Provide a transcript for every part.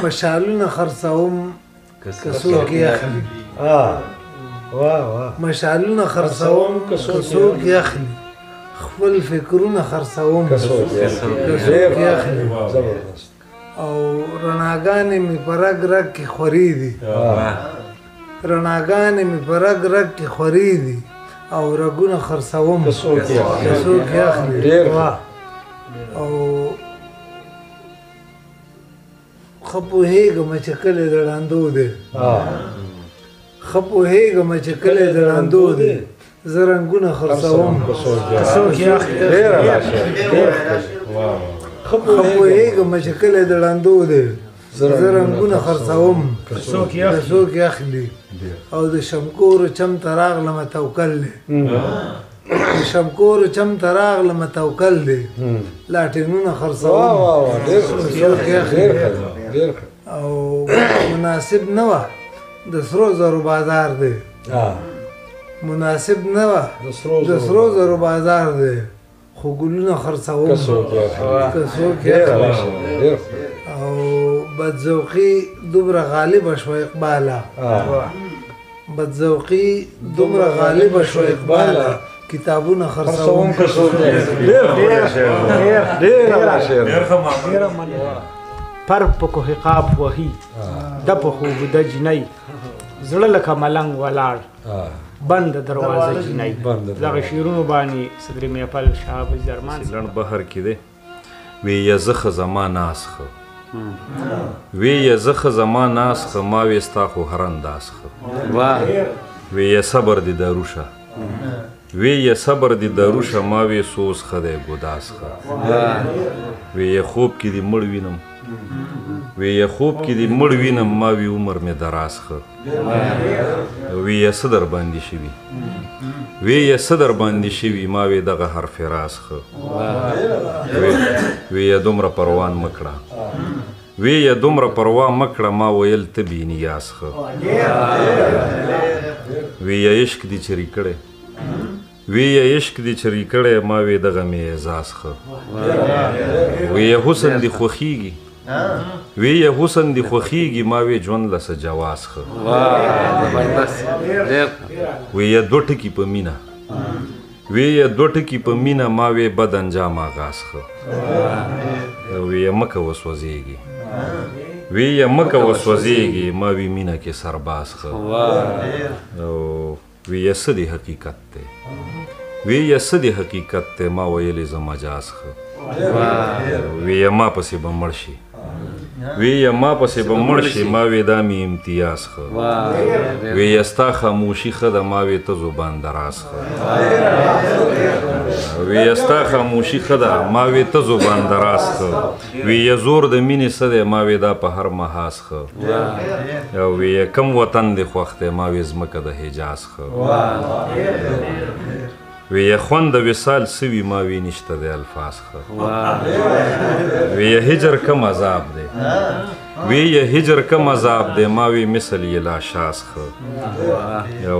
مشعلونه خرڅوم که څوک یې اخلي. مشعلونه خرڅوم که څوک یې اخلي، خپل فکرونه خرڅوم که څوک یې اخلي. او رڼاګانې مې په رګ رګ کې خورې دي، رڼاګانې مې په رګ رګ کې خورې دي، او رګونه خرڅوم که څوک یې اخلي. او ښه پوهېږم چې کلی د ړندو دی، ښه پوهېږم چې کلی د ړندو دی، زه رنګونه خرڅوم که څوک یې اخلي. ښه پوهېږم چې کلی د ړندو دی، زه رنګونه خرڅوم که څوک یې اخلي. او د شمکورو چم ته راغلمه توکل دی، د شمکورو چم ته راغلمه توکل دی، لاټینونه خرڅوم که څوک یې اخلي. او مناسب نه وه د سرو زرو بازار دی، مناسب نه وه د سرو زرو بازار دی، خو ګلونه خرڅوم که څوک یې اخلي. او بدذوقي دومره غالبه شوه اقباله، بدذوقي دومره غالبه شوه اقباله، کتابونه خرڅوم که څوک یې اخلي. پر په کوه قاف وهي د په خوب د جنۍ، زړه لکه ملنګ ولاړ بند دروازه جنۍ. دغه شعرونو باندې صدر محفل شاه عبدالعزیز ارمان لنډ بهر کې دی. وی یه زخه زما ناسخه، وی یه زخه زما ناسخه، ما وی ستا خو هر اندازخه. وی یه صبر دی دروشه، وی یه صبر دی دروشه، ما وی سوز خده گداسخه. وی یه خوب کې دی مړ وینم، وی یه خوب کې دی مړ وینم، ما وی عمر مې درازخه. وی یه څه در باندې شوي، وی یه څه در باندې شوي، ما وی دغه هر فرازخه. وی یه دومره پروان مکړه، وی یه دومره پروا مکړه، ما ویل ته بې نیازخه. وی یه عشق دی چرې کړی، وی یه عشق دی چرې کړی، ما وی دغه مې اعزازخه. وی یه حسن دی خوښیږي، وی یه حسن دی خوښیږي، ما وی ژوند له څه جوازخه. وی یه دوه ټکي په مینه، وی یه دوه ټکي په مینه، ما وی بد انجام آغازخه. وی یه مکه وسوځېږي، وی یه مکه وسوځېږي، ما وی مینه کې سربازخه. وی یه څه دی حقیقت دی، وی یه څه دی حقیقت دی، ما ویلې زه مجازخه. وی یه ما پسې به مړ شي، وی یه ما پسې به مړ شي، ما وی دا مې امتیازخه. وی یه ستا خاموشي ښه ده، ما وی ته زبان درازخه. وی یه ستا خاموشي ښه ده، ما وی ته زبان درازخه. وی یه زور د مینې څه دی، ما وی دا په هر محازخه. وی یه کم وطن دی خوښ دی، ما وی ځمکه د حجازخه. وی یه خوند د وصال سوي، ما وی نشته د الفاظخه. وی یه هجر کم عذاب دی، وی یه هجر کم عذاب دی، ما وی مثل یې لا شازخه.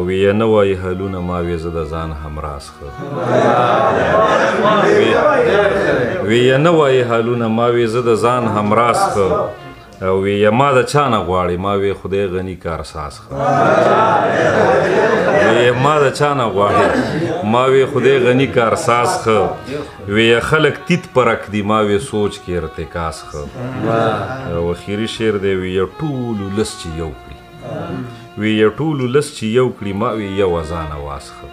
وی یه نه وایي حالونه، ما وی زه د ځان همرازخه. وی یه نه وایي حالونه، ما وی زه د ځان همرازخه. وی یه ما د چا نه غواړي، ما وی خدای غني کارسازخه. وی ما د چا نه غواړي، ما وی خدای غني کارسازخه. وی خلک تیت پرک دی، ما وی سوچ کې ارتکازخه. او اخیری شعر دی. وی ټولو لس چې یو کړي، وی ټولو لس چې یو کړي، ما وی یو ځان واسخه.